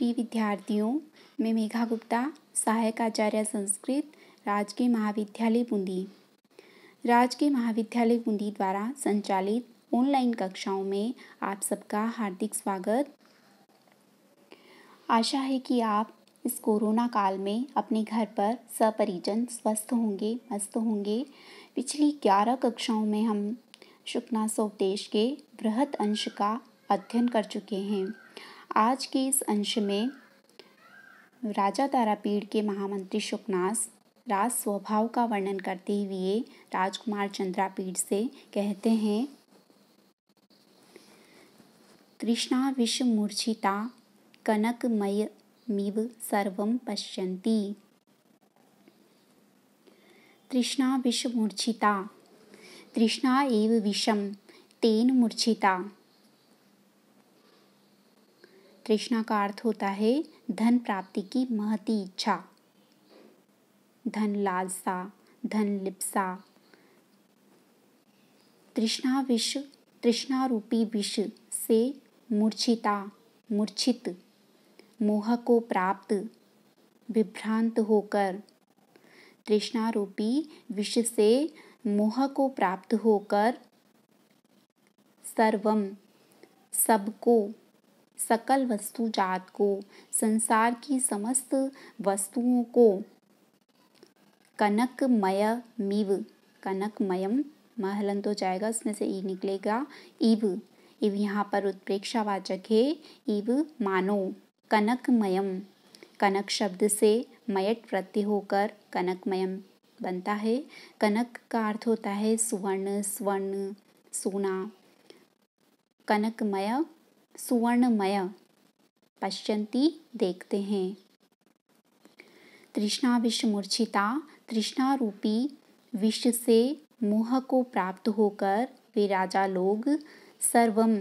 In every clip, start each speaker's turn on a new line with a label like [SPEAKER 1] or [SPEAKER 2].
[SPEAKER 1] प्रिय विद्यार्थियों, मैं मेघा गुप्ता, सहायक आचार्य संस्कृत, राजकीय महाविद्यालय बूंदी। राजकीय महाविद्यालय बूंदी द्वारा संचालित ऑनलाइन कक्षाओं में आप सबका हार्दिक स्वागत। आशा है कि आप इस कोरोना काल में अपने घर पर सपरिजन स्वस्थ होंगे, मस्त होंगे। पिछली 11 कक्षाओं में हम शुकनासोपदेश के बृहत अंश का अध्ययन कर चुके हैं। आज के इस अंश में राजा तारापीड़ के महामंत्री शुकनास राज स्वभाव का वर्णन करते हुए राजकुमार चंद्रापीड़ से कहते हैं, तृष्णा विषमूर्छिता कनकमयमिव सर्वं पश्यन्ति। तृष्णा विषमूर्छिता, तृष्णा एव विषम तेन मूर्छिता। तृष्णा का अर्थ होता है धन प्राप्ति की महती इच्छा, धन लालसा, धन लिप्सा। तृष्णा रूपी विष से मूर्छिता, मूर्छित, मोह को प्राप्त, विभ्रांत होकर। तृष्णा रूपी विष से मोह को प्राप्त होकर सर्वम, सबको, सकल वस्तु जात को, संसार की समस्त वस्तुओं को, कनकमयमिव, कनकमयम महलंत हो जाएगा, इसमें से ई निकलेगा, इव, इव यहाँ पर उत्प्रेक्षावाचक है, इव मानो, कनकमयम, कनक शब्द से मयट प्रत्यय होकर कनकमयम बनता है। कनक का अर्थ होता है सुवर्ण, स्वर्ण, सोना। कनकमय, सुवर्णमय, पश्यन्ति देखते हैं। तृष्णा विष मूर्छिता, तृष्णा रूपी विष से मोह को प्राप्त होकर वे राजा लोग सर्वम,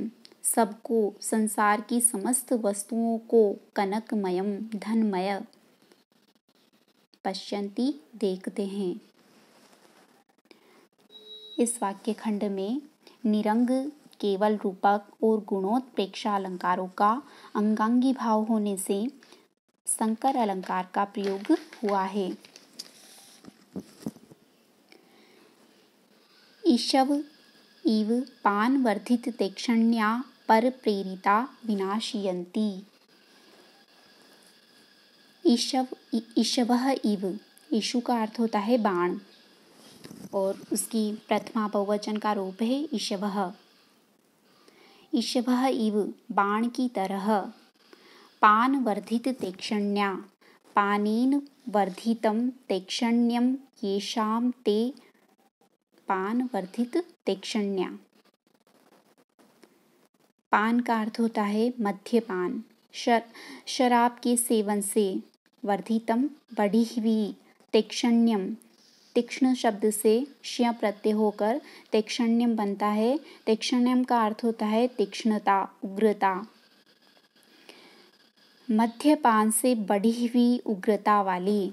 [SPEAKER 1] सबको, संसार की समस्त वस्तुओं को, कनकमयम, धनमय, पश्यन्ति देखते हैं। इस वाक्य खंड में निरंग, केवल रूपक और गुणोत्प्रेक्षा अलंकारों का अंगांगी भाव होने से संकर अलंकार का प्रयोग हुआ है। ईशव इव पान वर्धित तेक्षण्या पर प्रेरिता विनाशयन्ति। ईशवः इव, ईशु का अर्थ होता है बाण और उसकी प्रथमा बहुवचन का रूप है ईशवः। ईशवः इव, बाण की तरह। पान वर्धित तेक्षण्या, पानेन वर्धितं तेक्षण्यं येषां ते पान वर्धित तेक्षण्या। पान का अर्थ होता है मद्यपान, शराब के सेवन से, वर्धितम बढ़ी हुई, तेक्षण्यम, तीक्ष्ण शब्द से श्य प्रत्यय होकर तेक्षण्यम बनता है। तेक्षण्यम का अर्थ होता है तीक्ष्णता, उग्रता। मद्यपान से बढ़ी हुई उग्रता वाली।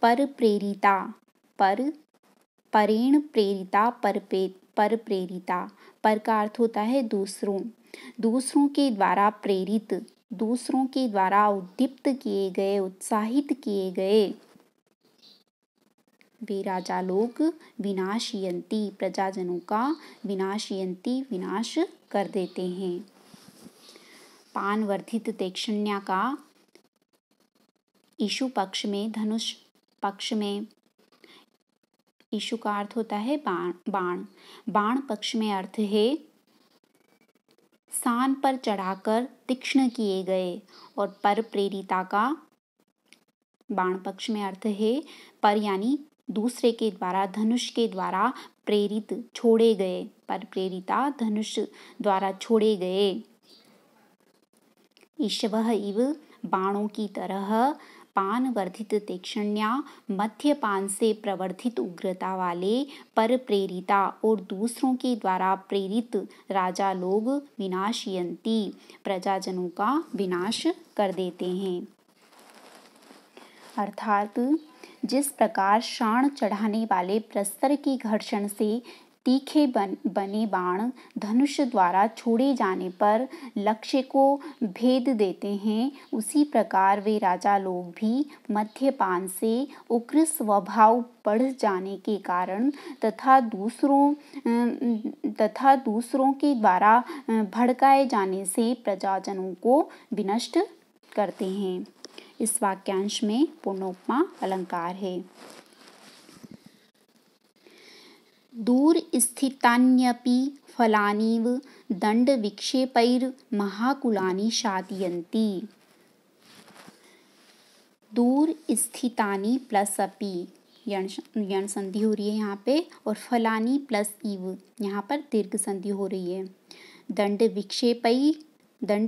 [SPEAKER 1] पर प्रेरिता, पर, परेण प्रेरिता, पर प्रेरिता। पर का अर्थ होता है दूसरों, दूसरों के द्वारा प्रेरित, दूसरों के द्वारा उद्दीप्त किए गए, उत्साहित किए गए वे राजा लोग विनाशयन्ति, प्रजाजनों का विनाशयन्ति, विनाश कर देते हैं। पान वर्धित तेक्षण्या का ईशु पक्ष में, धनुष पक्ष में, ईशु का अर्थ होता है बाण। बाण पक्ष में अर्थ है सान पर चढ़ाकर तीक्ष्ण किए गए, और पर प्रेरिता का बाण पक्ष में अर्थ है पर यानी दूसरे के द्वारा, धनुष के द्वारा प्रेरित, छोड़े गए। पर प्रेरिता, धनुष द्वारा छोड़े गए। ईशवः इव, बाणों की तरह। पान वर्धित तीक्ष्ण्या, मद्यपान से प्रवर्धित उग्रता वाले, पर प्रेरिता और दूसरों के द्वारा प्रेरित राजा लोग विनाशयन्ति, प्रजाजनों का विनाश कर देते हैं। अर्थात जिस प्रकार शाण चढ़ाने वाले प्रस्तर के घर्षण से तीखे बने बाण धनुष द्वारा छोड़े जाने पर लक्ष्य को भेद देते हैं, उसी प्रकार वे राजा लोग भी मद्यपान से उग्र स्वभाव बढ़ जाने के कारण तथा दूसरों के द्वारा भड़काए जाने से प्रजाजनों को विनष्ट करते हैं। इस वाक्यांश में पूर्णोपमा अलंकार है। दूर स्थितान्यपि फलानीव दंड विक्षेपैर महाकुलानि शातयन्ति। दूर स्थितानि प्लस अपि यण संधि हो रही है यहाँ पे, और फलानी प्लस इव यहाँ पर दीर्घ संधि हो रही है। दंड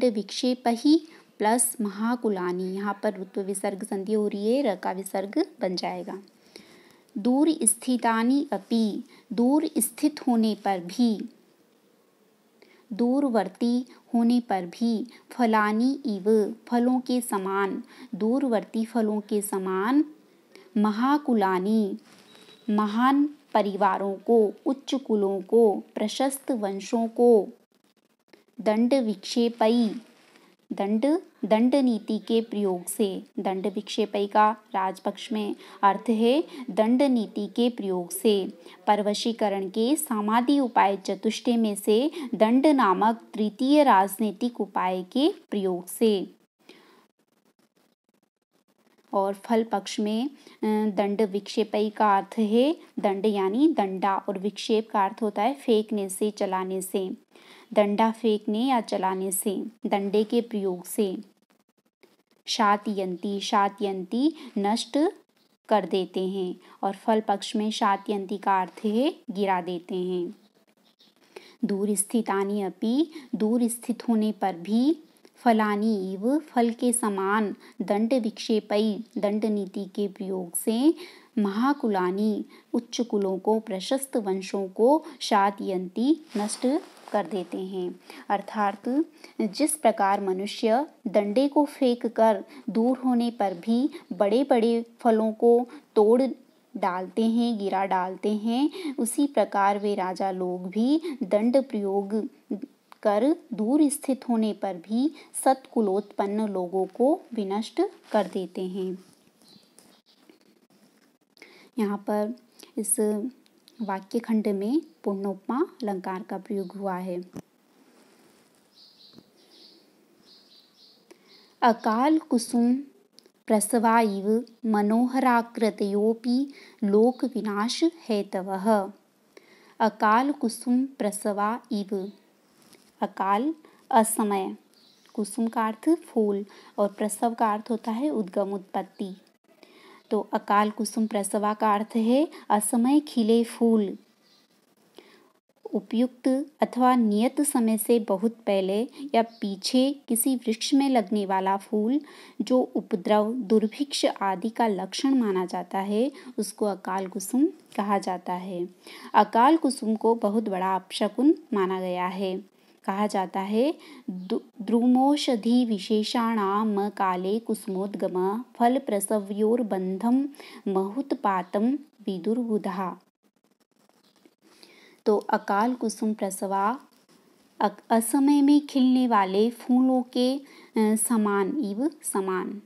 [SPEAKER 1] विक्षेपहि प्लस महाकुलानि, यहाँ पर ऋत्व विसर्ग संधि हो रही है, र का विसर्ग बन जाएगा। दूर स्थितानि अपि, दूर स्थित होने पर भी, दूरवर्ती होने पर भी, फलानी इव फलों के समान, दूरवर्ती फलों के समान, महाकुलानी महान परिवारों को, उच्च कुलों को, प्रशस्त वंशों को, दंड विक्षेपई दंड नीति के प्रयोग से, दंड विक्षेपई का राजपक्ष में अर्थ है दंड नीति के प्रयोग से, परवशीकरण के सामादि उपाय चतुष्टय में से दंड नामक तृतीय राजनीतिक उपाय के प्रयोग से, और फल पक्ष में दंड विक्षेपई का अर्थ है दंड यानी डंडा, और विक्षेप का अर्थ होता है फेंकने से, चलाने से, डंडा फेंकने या चलाने से, डंडे के प्रयोग से। शातयन्ति नष्ट कर देते हैं, और फल पक्ष में शातयन्ति का अर्थ है गिरा देते हैं। दूर स्थितानि अपि, दूर स्थित होने पर भी, फलानी इव फल के समान, दंड विक्षेपई दंड नीति के प्रयोग से, महाकुलानी उच्च कुलों को, प्रशस्त वंशों को, शातयन्ति नष्ट कर देते हैं। अर्थात जिस प्रकार मनुष्य डंडे को फेंक कर दूर होने पर भी बड़े बड़े फलों को तोड़ डालते हैं, गिरा डालते हैं, उसी प्रकार वे राजा लोग भी दंड प्रयोग कर दूर स्थित होने पर भी सत्कुलोत्पन्न लोगों को विनष्ट कर देते हैं। यहाँ पर इस वाक्य खंड में पूर्णोपमा अलंकार का प्रयोग हुआ है। अकाल कुसुम प्रसवा इव मनोहराकृतयोऽपि लोक विनाश हेतवः। अकाल कुसुम प्रसवा इव, अकाल असमय, कुसुम का अर्थ फूल, और प्रसव का अर्थ होता है उद्गम, उत्पत्ति। तो अकाल कुसुम प्रसवा का अर्थ है असमय खिले फूल। उपयुक्त अथवा नियत समय से बहुत पहले या पीछे किसी वृक्ष में लगने वाला फूल जो उपद्रव, दुर्भिक्ष आदि का लक्षण माना जाता है, उसको अकाल कुसुम कहा जाता है। अकाल कुसुम को बहुत बड़ा अपशकुन माना गया है। कहा जाता है द्रुमौषधि विशेषाणाम काले कुसुमोद्गम फल प्रसवयोर्बंधम महूतपातम विदुर्बुधा। तो अकाल कुसुम प्रसवा असमय में खिलने वाले फूलों के समान इव समान।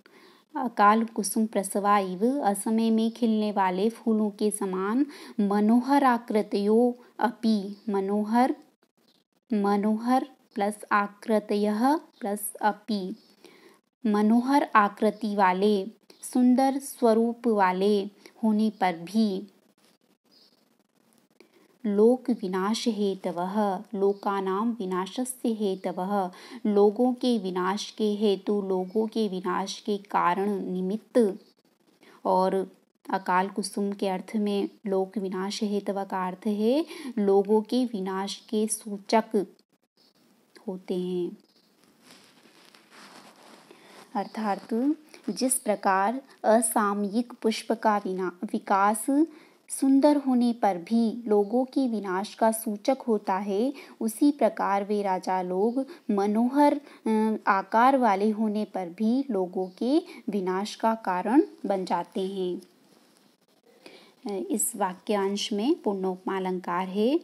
[SPEAKER 1] अकाल कुसुम प्रसवा इव असमय में खिलने वाले फूलों के समान, मनोहर आकृतयो अपि, मनोहर प्लस आकृतयः प्लस अपि, मनोहर आकृति वाले, सुंदर स्वरूप वाले होने पर भी, लोक विनाश हेतवः, लोकानां विनाशस्य हेतवः, लोगों के विनाश के हेतु, लोगों के विनाश के कारण, निमित्त। और अकाल कुसुम के अर्थ में लोक विनाश हेतव का अर्थ है लोगों के विनाश के सूचक होते हैं। अर्थात जिस प्रकार असामयिक पुष्प का विकास सुंदर होने पर भी लोगों के विनाश का सूचक होता है, उसी प्रकार वे राजा लोग मनोहर आकार वाले होने पर भी लोगों के विनाश का कारण बन जाते हैं। इस वाक्यांश में पूर्णोपमा अलंकार है।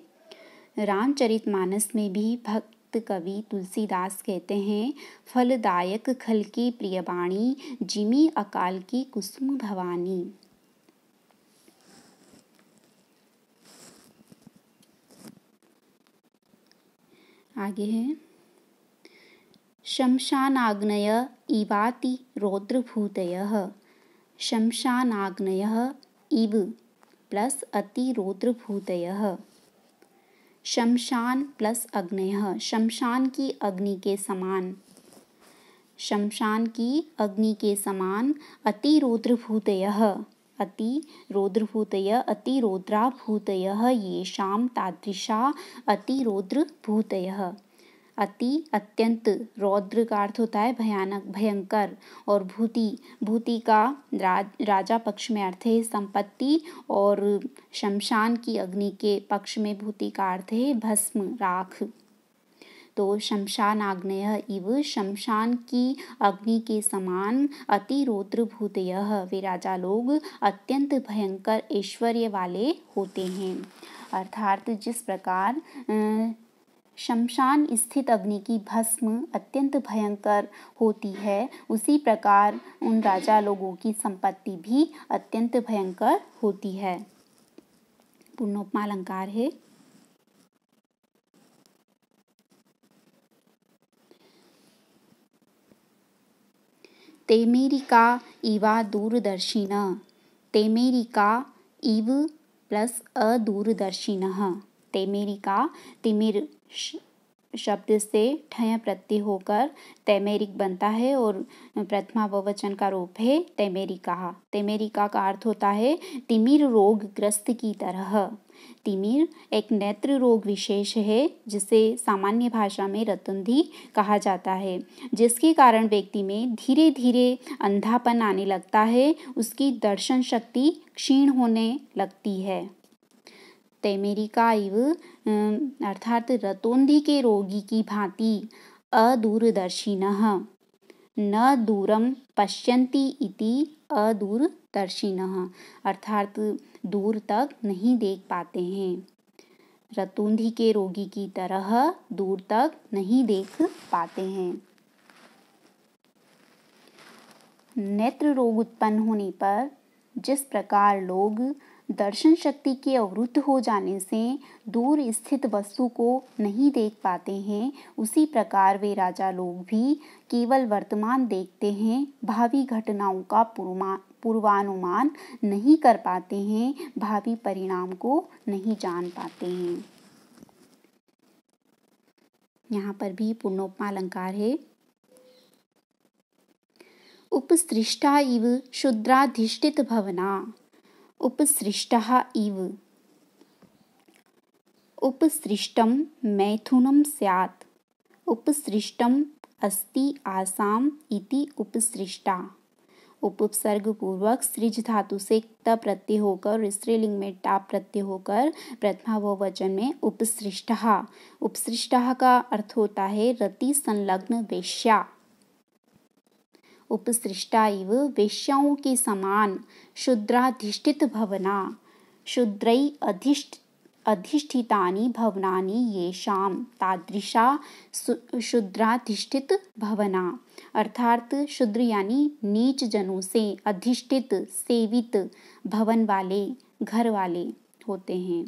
[SPEAKER 1] रामचरितमानस में भी भक्त कवि तुलसीदास कहते हैं, फलदायक खल की प्रियवाणी, जिमी अकाल की कुसुम भवानी। आगे है, शमशानाग्नय इवाति रौद्रभूतयः। शमशानाग्नयः इव प्लस अति रौद्रभूतयः। शमशान प्लस अग्नयः, शमशान की अग्नि के समान, शमशान की अग्नि के समान, अति रौद्रभूतयः, अति रौद्रभूतयः, अति रौद्राभूतयः येषां तादृशा अति रौद्रभूतयः। अति अत्यंत, रौद्र का अर्थ होता है भयानक भयंकर, और भूति, भूति का राजा पक्ष में अर्थ है संपत्ति, और शमशान की अग्नि के पक्ष में भूति का अर्थ है भस्म राख। तो शमशान आग्नेय इव, शमशान की अग्नि के समान, अति रौद्र भूतयः, वे राजा लोग अत्यंत भयंकर ऐश्वर्य वाले होते हैं। अर्थात जिस प्रकार शमशान स्थित अग्नि की भस्म अत्यंत भयंकर होती है, उसी प्रकार उन राजा लोगों की संपत्ति भी अत्यंत भयंकर होती है। पूर्णोपमा अलंकार है। तेमेरिका इवा दूरदर्शिनः, तेमेरिका इव प्लस अदूरदर्शिनः। तेमेरिका, तिमिर शब्द से ठय प्रत्यय होकर तैमेरिक बनता है, और प्रथमा बहुवचन का रूप है तैमेरिका। तैमेरिका का अर्थ होता है तिमिर रोग ग्रस्त की तरह। तिमिर एक नेत्र रोग विशेष है, जिसे सामान्य भाषा में रतुंधी कहा जाता है, जिसके कारण व्यक्ति में धीरे धीरे अंधापन आने लगता है, उसकी दर्शन शक्ति क्षीण होने लगती है। तैमेरिका इव अर्थात रतोंधी के रोगी की भांति, अदूरदर्शिनः, न दूरम पश्यन्ति इति अदूरदर्शिनः, अर्थात दूर तक नहीं देख पाते हैं। रतोंधी के रोगी की तरह दूर तक नहीं देख पाते हैं। नेत्र रोग उत्पन्न होने पर जिस प्रकार लोग दर्शन शक्ति के अवरुद्ध हो जाने से दूर स्थित वस्तु को नहीं देख पाते हैं, उसी प्रकार वे राजा लोग भी केवल वर्तमान देखते हैं, भावी घटनाओं का पूर्वानुमान नहीं कर पाते हैं, भावी परिणाम को नहीं जान पाते हैं। यहाँ पर भी पूर्णोपमा अलंकार है। उपसृष्टा इव शूद्राधिष्ठित भवना, उपसृष्टः इव, उपसृष्टं मैथुनं स्यात्, उपसृष्टम् अस्ति आसाम इति उपसृष्टा। उपसर्ग पूर्वक सृज धातु से त प्रत्यय होकर स्त्रीलिंग में टा प्रत्यय होकर प्रथमा बहुवचन में उपसृष्टः। उपसृष्टः का अर्थ होता है रति संलग्न वेश्या। उपसृष्टा इव, वेश्याओं के समान, शूद्राधिष्ठित भवना, शूद्रै अधिष्ठितानि भवनानि येषां तादृशा शूद्राधिष्ठित भवना, अर्थात शूद्र यानी नीच जनों से अधिष्ठित सेवित भवन वाले घर वाले होते हैं।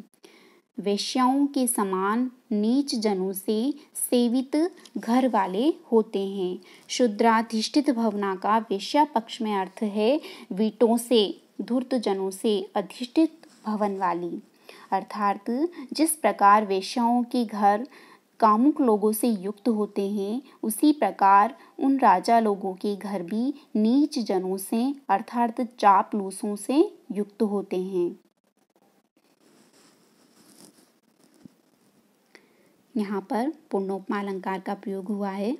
[SPEAKER 1] वेश्याओं के समान नीच जनों से सेवित घर वाले होते हैं। शूद्राधिष्ठित भवना का वेश्या पक्ष में अर्थ है वीटों से, धूर्त जनों से अधिष्ठित भवन वाली। अर्थात जिस प्रकार वेश्याओं के घर कामुक लोगों से युक्त होते हैं, उसी प्रकार उन राजा लोगों के घर भी नीच जनों से अर्थात चापलूसों से युक्त होते हैं। यहाँ पर पूर्णोपमा अलंकार का प्रयोग हुआ है।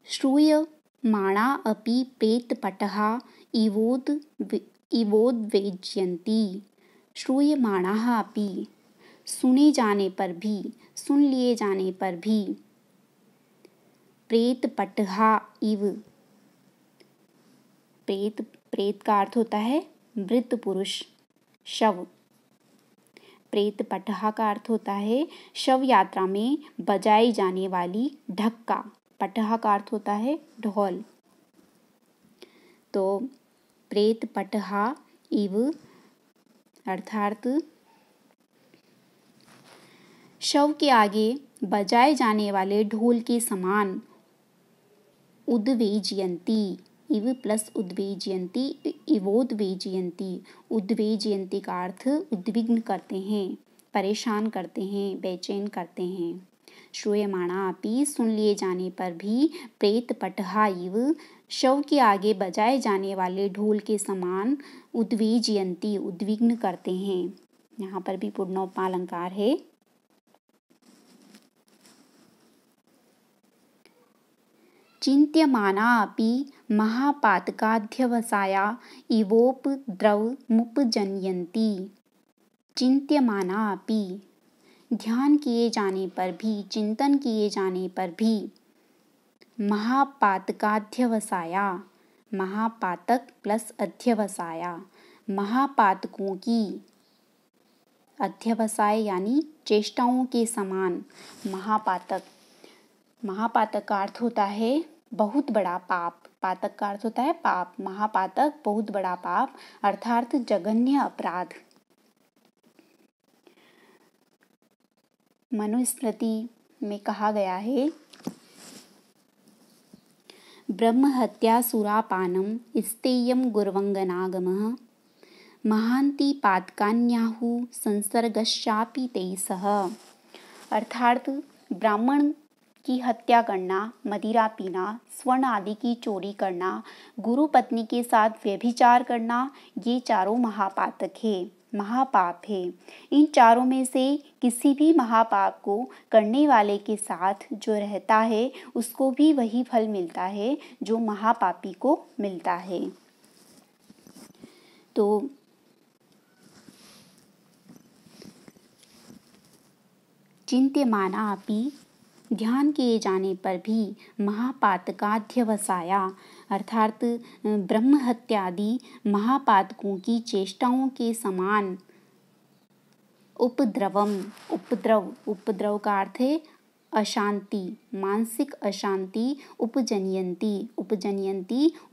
[SPEAKER 1] श्रूयमाणा अपि प्रेतपटः इवोद्वेज्यन्ति। श्रूयमाणाः अपि, सुने जाने पर भी, सुन लिए जाने पर भी, प्रेतपटः इव, प्रेत का अर्थ होता है मृत पुरुष, शव, प्रेत पटहा का अर्थ होता है शव यात्रा में बजाई जाने वाली ढक्का। पटहा का अर्थ होता है ढोल। तो प्रेत पटहा इव अर्थात शव के आगे बजाए जाने वाले ढोल के समान उद्वेजयंती। इव प्लस उद्वेजयंती इवोद्वेजयंती। उद्वेजयंती का अर्थ उद्विग्न करते हैं, परेशान करते हैं, बेचैन करते हैं। श्रूयमाणा अपि सुन लिए जाने पर भी प्रेत पटहा इव शव के आगे बजाए जाने वाले ढोल के समान उद्वेजयंती उद्विग्न करते हैं। यहाँ पर भी पूर्णोपमा अलंकार है। चिन्त्यमाना अपि महापातकाध्यवसाया इवोपद्रवमुपजनयन्ति। चिन्त्यमाना अपि ध्यान किए जाने पर भी, चिंतन किए जाने पर भी महापातकाध्यवसाया, महापातक प्लस अध्यवसाया, महापातकों की अध्यवसाय यानी चेष्टाओं के समान। महापातक, महापातक का अर्थ होता है बहुत बड़ा पाप। पातक का अर्थ होता है पाप। महापातक बहुत बड़ा पाप अर्थात जघन्य अपराध। मनुस्मृति में कहा गया है ब्रह्म हत्या सुरापानम स्तेयम गुर्वंगनागमः महांति पातकान्याहु संसर्गश्चापि तैसः। अर्थात ब्राह्मण की हत्या करना, मदिरा पीना, स्वर्ण आदि की चोरी करना, गुरु पत्नी के साथ व्यभिचार करना, ये चारों महापातक है, महापाप है। इन चारों में से किसी भी महापाप को करने वाले के साथ जो रहता है उसको भी वही फल मिलता है जो महापापी को मिलता है। तो चिन्त्यमाना अपि ध्यान किए जाने पर भी महापातकाध्यवसाया अर्थात ब्रह्म हत्यादि महापातकों की चेष्टाओं के समान उपद्रवम, उपद्रव का अर्थ है अशांति, मानसिक अशांति, उपजनयंती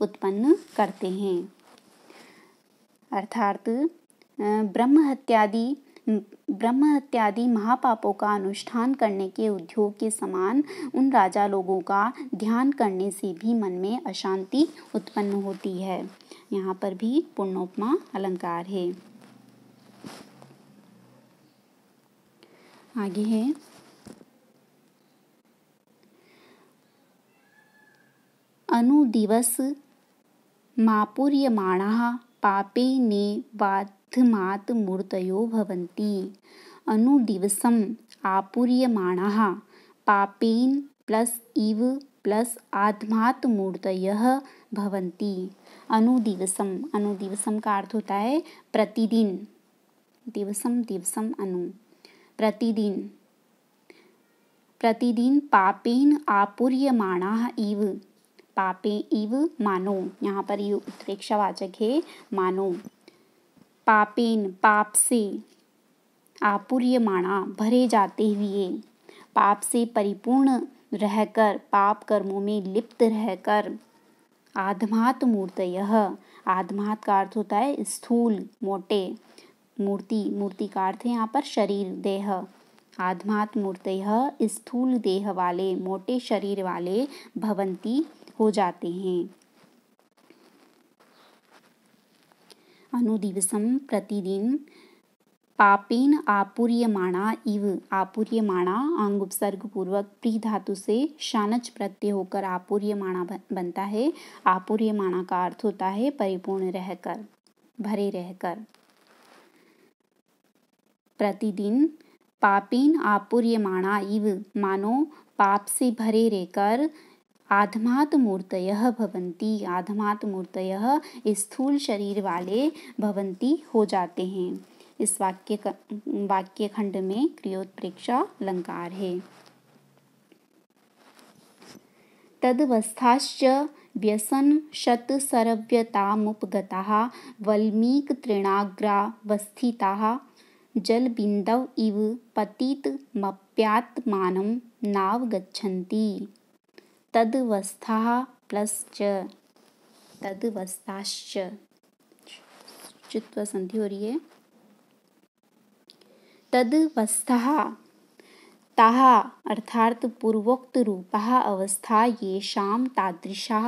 [SPEAKER 1] उत्पन्न करते हैं। अर्थात ब्रह्म हत्यादि महापापों का अनुष्ठान करने के उद्योग के समान उन राजा लोगों का ध्यान करने से भी मन में अशांति उत्पन्न होती है। यहाँ पर भी पूर्णोपमा अलंकार है। आगे है अनुदिवस मापूर्यमाणाः पापे नेवाधमात् मूर्तयो भवन्ति। अनुदिवसम आपूर्यमाणाः पापेन प्लस इव प्लस आधमात् मूर्तयः भवन्ति। अनुदिवसम, अनुदिवसम का अर्थ होता है प्रतिदिन। दिवसम दिवसम अनु, प्रतिदिन, प्रतिदिन पापेन आपूर्यमाणाः इव, पापे इव मानो, यहाँ पर ये उत्प्रेक्षावाचक है मानो। पापेन पाप से, आपूर्यमाणा भरे जाते हुए, पाप से परिपूर्ण रहकर, पाप कर्मों में लिप्त रहकर, आधमात मूर्तयः, आधमात का अर्थ होता है स्थूल, मोटे, मूर्ति का अर्थ है यहाँ पर शरीर, देह। आधमात मूर्तयः स्थूल देह वाले, मोटे शरीर वाले भवंती हो जाते हैं। अनुदिवसम प्रतिदिन पापेन आपूर्यमाणा इव, आपूर्यमाणा अंग उपसर्ग पूर्वक प्री धातु से शानच प्रत्यय होकर आपूर्यमाणा बनता है। आपूर्यमाणा का अर्थ होता है परिपूर्ण रहकर, भरे रहकर। प्रतिदिन पापेन आपूर्यमाणा इव मानो पाप से भरे रहकर आधमात मूर्तयः भवन्ति, आधमात मूर्तयः स्थूल शरीर वाले भवन्ति हो जाते हैं। इस वाक्य खंड में क्रियोत्प्रेक्षा अलंकार है। तदवस्थाश्च व्यसन शत सरव्यतामुपगताः वल्मीक तृणाग्रावस्थिताः जलबिन्दव इव पतितमप्यात्मानं नावगच्छन्ति। तदवस्थाः तदवस्थाश्च चित्वा संधि हो रही है। तदवस्थाः ताः अर्थात पूर्वोक्त रूपाः अवस्था येषां तादृशाः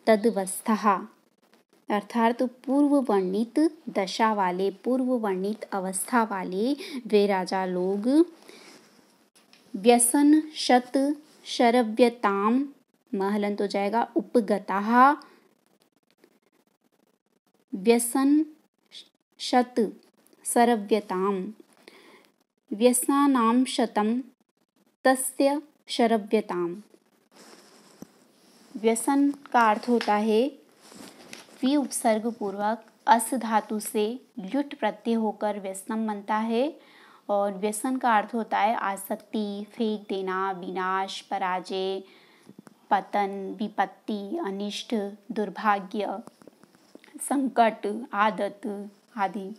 [SPEAKER 1] तदवस्थाः अर्थात पूर्व वर्णित दशा वाले, पूर्व वर्णित अवस्था वाले वे राजा लोग व्यसन शत शरव्यताम महलंत हो जाएगा उपगताः व्यसन शत शरव्यताम व्यसनानां शतम तस्य शरव्यताम। व्यसन का अर्थ होता है वी उपसर्ग पूर्वक अस धातु से ल्युट प्रत्यय होकर व्यसनम बनता है। और व्यसन का अर्थ होता है आसक्ति, फेंक देना, विनाश, पराजय, पतन, विपत्ति, अनिष्ट, दुर्भाग्य, संकट, आदत आदि।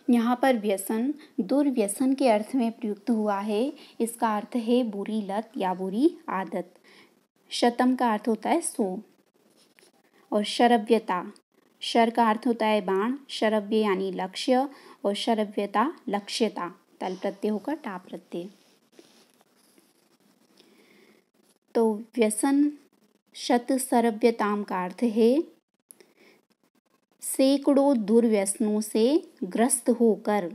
[SPEAKER 1] यहाँ पर व्यसन दुर्व्यसन के अर्थ में प्रयुक्त हुआ है। इसका अर्थ है बुरी लत या बुरी आदत। शतम का अर्थ होता है 100। और शरव्यता, शर का अर्थ होता है बाण, शरव्य यानी लक्ष्य और शरव्यता लक्ष्यता, तल प्रत्यय होकर टा प्रत्यय। तो व्यसन शत शरव्यताम का अर्थ है सैकड़ों दुर्व्यसनों से ग्रस्त होकर।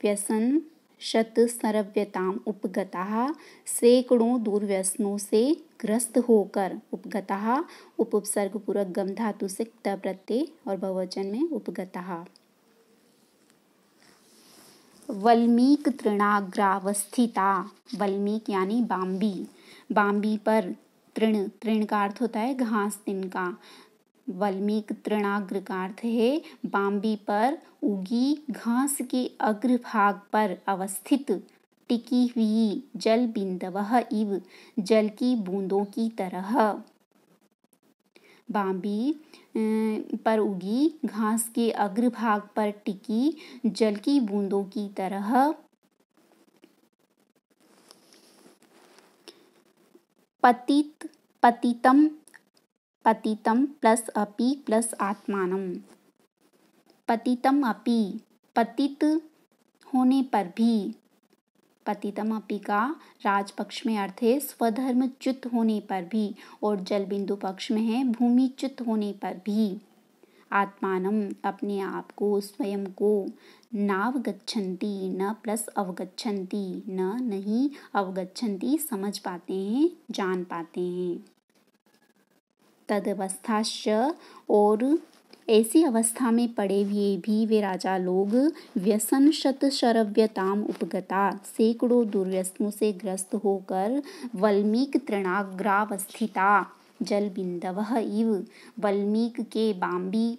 [SPEAKER 1] व्यसन शत शरव्यताम उपगताः सैकड़ों दुर्व्यसनों से ग्रस्त होकर। उपगताः उपसर्ग पूरक गम धातु से त प्रत्यय और बहुवचन में उपगताः। वल्मीक तृणाग्रावस्थिता, वल्मीक यानी बाम्बी, बाम्बी पर तृण, तृण का अर्थ होता है घास, तिनका। वल्मीक तृणाग्र का अर्थ है बाम्बी पर उगी घास के अग्रभाग पर अवस्थित टिकी हुई जल बिंदवः इव, जल की बूंदों की तरह। बाम्बी पर उगी घास के अग्रभाग पर टिकी जल की बूंदों की तरह। पतितम पतितम प्लस अपि प्लस आत्मानम। पतितम अपि, पतित होने पर भी। पतितम अपि का राजपक्ष में अर्थ है स्वधर्मच्युत होने पर भी, और जल बिंदु पक्ष में है भूमिच्युत होने पर भी। आत्मानम अपने आप को, स्वयं को। नावगच्छन्ति न प्लस अवगच्छन्ति, न नहीं, अवगच्छन्ति समझ पाते हैं, जान पाते हैं। तदवस्थाश्च और ऐसी अवस्था में पड़े हुए भी वे राजा लोग व्यसन शत शरव्यताम उपगता सैकड़ों दुर्व्यसनों से ग्रस्त होकर वल्मीक तृणाग्रावस्थिता जल बिंदवः इव, वल्मीक के बाम्बी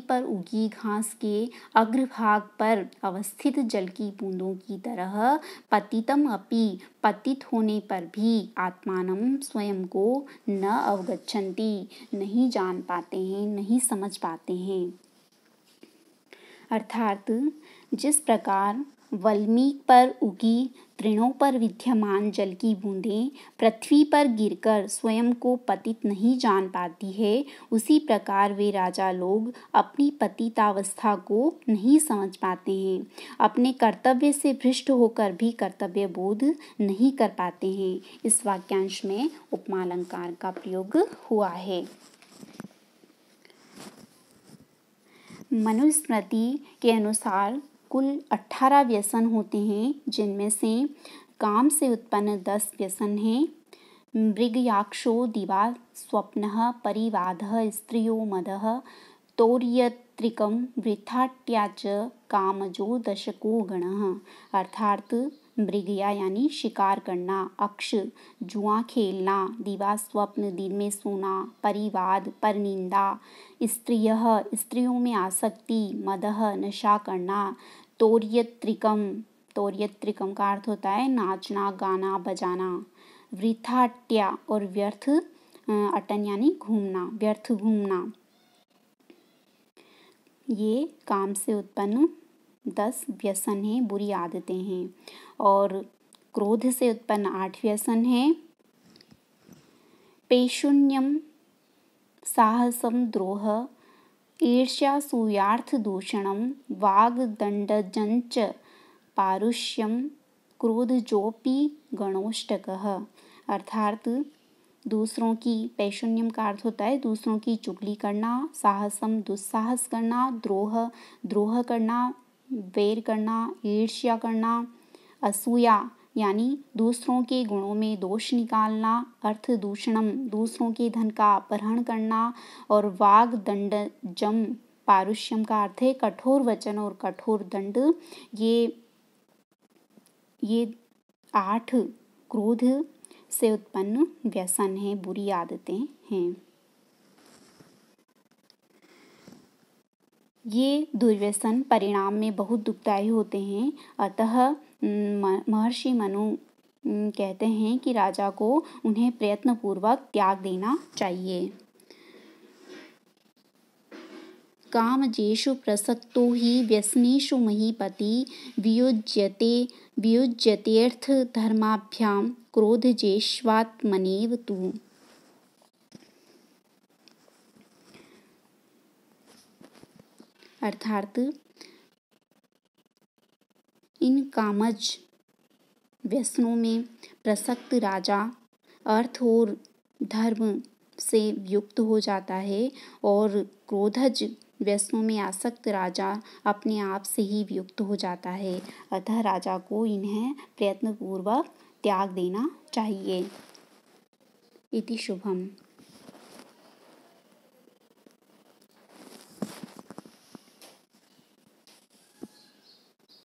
[SPEAKER 1] पर उगी घास के अग्रभाग पर अवस्थित जल की बूंदों की तरह। पतितम अपि, पतित होने पर भी। आत्मानम स्वयं को। न अवगच्छन्ति, नहीं जान पाते हैं, नहीं समझ पाते हैं। अर्थात जिस प्रकार वल्मीक पर उगी तृणों पर विद्यमान जल की बूंदें पृथ्वी पर गिरकर स्वयं को पतित नहीं जान पाती है, उसी प्रकार वे राजा लोग अपनी पतितावस्था को नहीं समझ पाते हैं। अपने कर्तव्य से भ्रष्ट होकर भी कर्तव्य बोध नहीं कर पाते हैं। इस वाक्यांश में उपमा अलंकार का प्रयोग हुआ है। मनुस्मृति के अनुसार कुल 18 व्यसन होते हैं, जिनमें से काम से उत्पन्न 10 व्यसन हैं। मृगयाक्षो दिवा स्वप्नः परिवादः स्त्रियो मदः तौर्यत्रिकं वृथाट्या च कामजो दशको गणः। अर्थात मृगया यानी शिकार करना, अक्ष जुआ खेलना, दिवा स्वप्न दिन में सोना, परिवाद परनिंदा, स्त्रियः स्त्रियों में आसक्ति, मदः नशा करना, तौर्यत्रिकम, तौर्यत्रिकम का अर्थ होता है नाचना गाना बजाना, वृथाट्या और व्यर्थ, अटन यानी घूमना, व्यर्थ घूमना, ये काम से उत्पन्न 10 व्यसन हैं, बुरी आदतें हैं। और क्रोध से उत्पन्न 8 व्यसन हैं। पैशुन्यम, साहसम, द्रोह, ईर्ष्या, सूयार्थ, दूषणम, वाग्दण्डजञ्च, पारुष्यम, क्रोधजोऽपि गणोष्टकः। अर्थात दूसरों की, पैशुन्यम का अर्थ होता है दूसरों की चुगली करना, साहसम दुस्साहस करना, द्रोह करना, वैर करना, ईर्ष्या करना, असूया यानी दूसरों के गुणों में दोष निकालना, अर्थ दूषणम दूसरों के धन का अपहरण करना, और वाग दंडजम, पारुष्यम का अर्थ है कठोर वचन और कठोर दंड। ये 8 क्रोध से उत्पन्न व्यसन है, बुरी आदतें हैं। ये दुर्व्यसन परिणाम में बहुत दुखदायी होते हैं। अतः महर्षि मनु कहते हैं कि राजा को उन्हें प्रयत्नपूर्वक त्याग देना चाहिए। कामजेषु प्रसक्तो हि व्यसनेषु महीपति वियुज्यतेऽर्थ धर्माभ्यां क्रोधजेष्वात्मनेव तु। अर्थात इन कामज व्यसनों में प्रसक्त राजा अर्थ और धर्म से युक्त हो जाता है, और क्रोधज व्यसनों में आसक्त राजा अपने आप से ही युक्त हो जाता है। अतः राजा को इन्हें प्रयत्नपूर्वक त्याग देना चाहिए। इति शुभम।